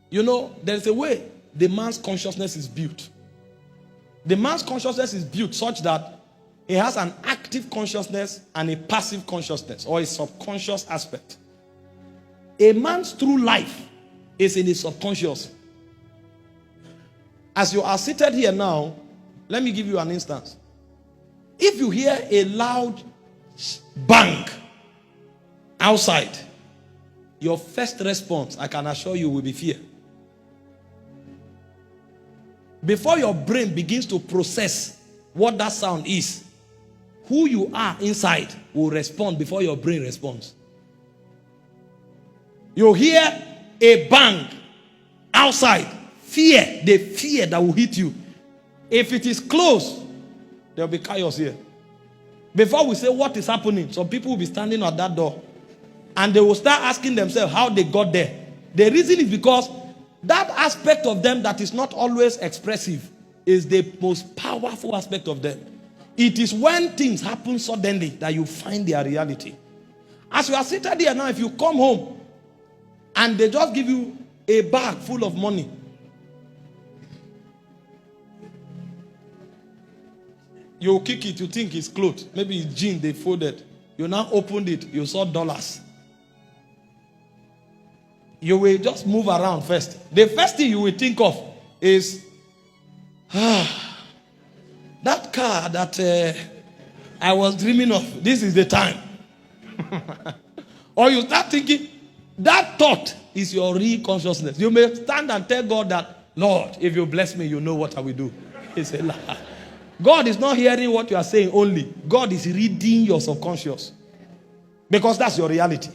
You know, there's a way the man's consciousness is built. The man's consciousness is built such that he has an active consciousness and a passive consciousness, or a subconscious aspect. A man's true life is in his subconscious. As you are seated here now, let me give you an instance. If you hear a loud bang outside, your first response, I can assure you, will be fear. Before your brain begins to process what that sound is, who you are inside will respond before your brain responds. You hear a bang outside, fear, the fear that will hit you. If it is close, there will be chaos here. Before we say what is happening, some people will be standing at that door and they will start asking themselves how they got there. The reason is because that aspect of them that is not always expressive is the most powerful aspect of them. It is when things happen suddenly that you find their reality. As you are seated here now, if you come home and they just give you a bag full of money, you kick it, you think it's clothes. Maybe it's jeans they folded. You now opened it, you saw dollars. You will just move around first. The first thing you will think of is, that car that I was dreaming of, this is the time. Or you start thinking, that thought is your real consciousness. You may stand and tell God that, Lord, if you bless me, you know what I will do. He said, God is not hearing what you are saying only. God is reading your subconscious. Because that's your reality.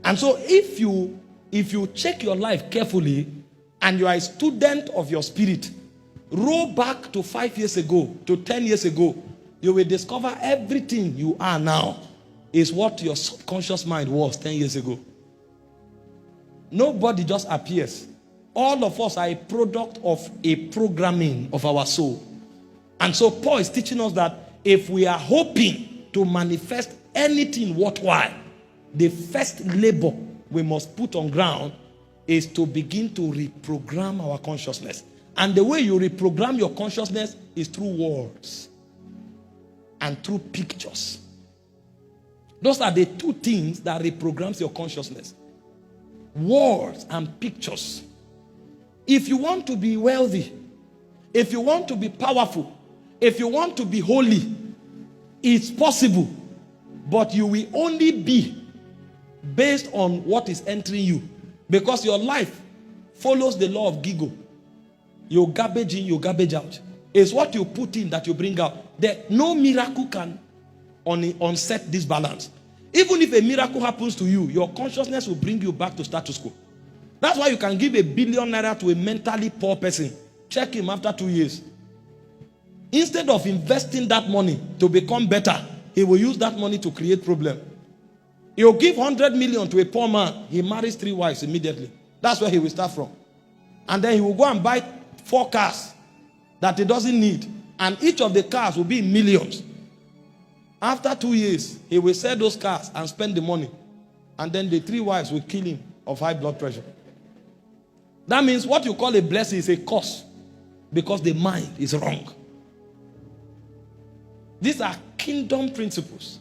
And so if you check your life carefully and you are a student of your spirit, roll back to 5 years ago, to 10 years ago, you will discover everything you are now is what your subconscious mind was 10 years ago. Nobody just appears. All of us are a product of a programming of our soul. And so Paul is teaching us that if we are hoping to manifest anything worthwhile, the first labor we must put on ground is to begin to reprogram our consciousness. And the way you reprogram your consciousness is through words and through pictures. Those are the two things that reprograms your consciousness. Words and pictures. If you want to be wealthy, if you want to be powerful, if you want to be holy, it's possible. But you will only be based on what is entering you. Because your life follows the law of Gigo. You garbage in, you garbage out. It's what you put in that you bring out. No miracle can unset this balance. Even if a miracle happens to you, your consciousness will bring you back to status quo. That's why you can give $1 billion to a mentally poor person. Check him after 2 years. Instead of investing that money to become better, he will use that money to create problem. He'll give 100 million to a poor man. He marries 3 wives immediately. That's where he will start from. And then he will go and buy 4 cars that he doesn't need. And each of the cars will be in millions. After 2 years, he will sell those cars and spend the money. And then the 3 wives will kill him of high blood pressure. That means what you call a blessing is a curse. Because the mind is wrong. These are kingdom principles.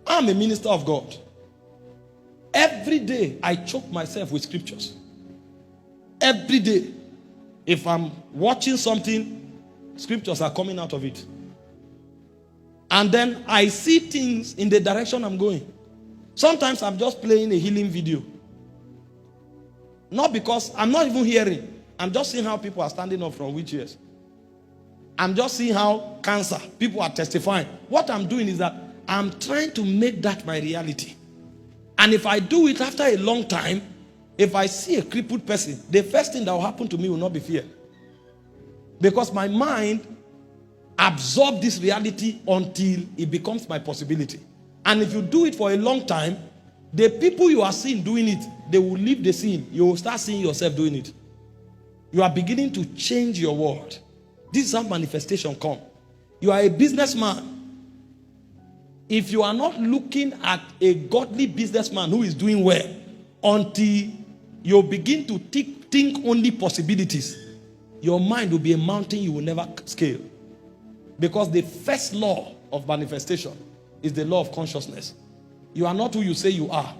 I'm a minister of God. Every day, I choke myself with scriptures. Every day. If I'm watching something, scriptures are coming out of it. And then I see things in the direction I'm going. Sometimes I'm just playing a healing video. Not because I'm not even hearing. I'm just seeing how people are standing up from wheelchairs. I'm just seeing how cancer, people are testifying. What I'm doing is that I'm trying to make that my reality. And if I do it after a long time, if I see a crippled person, the first thing that will happen to me will not be fear. Because my mind absorbs this reality until it becomes my possibility. And if you do it for a long time, the people you are seeing doing it, they will leave the scene. You will start seeing yourself doing it. You are beginning to change your world. This is how manifestation comes. You are a businessman. If you are not looking at a godly businessman who is doing well, until you begin to think only possibilities, your mind will be a mountain you will never scale. Because the first law of manifestation is the law of consciousness. You are not who you say you are.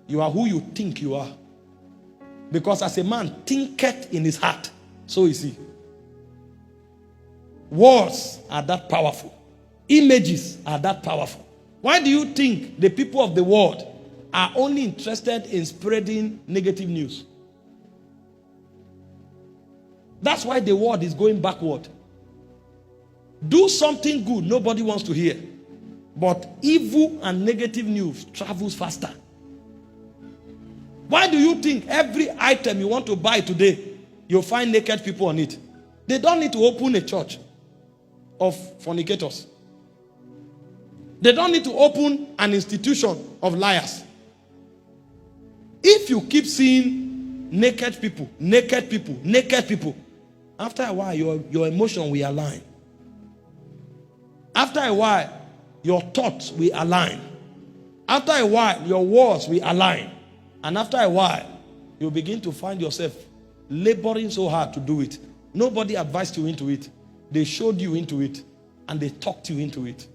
You are who you think you are. Because as a man thinketh in his heart, so is he. Words are that powerful. Images are that powerful. Why do you think the people of the world are only interested in spreading negative news? That's why the world is going backward. Do something good, nobody wants to hear. But evil and negative news travels faster. Why do you think every item you want to buy today, you'll find naked people on it? They don't need to open a church of fornicators. They don't need to open an institution of liars. If you keep seeing naked people, after a while, your emotion will align. After a while, your thoughts will align. After a while, your words will align. And after a while, you'll begin to find yourself laboring so hard to do it. Nobody advised you into it. They showed you into it. And they talked you into it.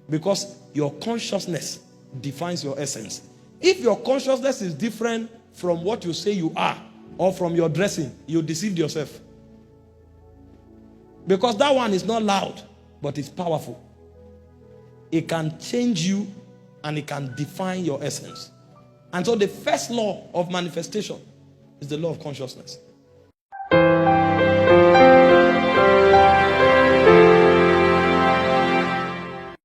Because your consciousness defines your essence. If your consciousness is different from what you say you are, or from your dressing, you deceived yourself. Because that one is not loud, but it's powerful. It can change you and it can define your essence. And so the first law of manifestation is the law of consciousness.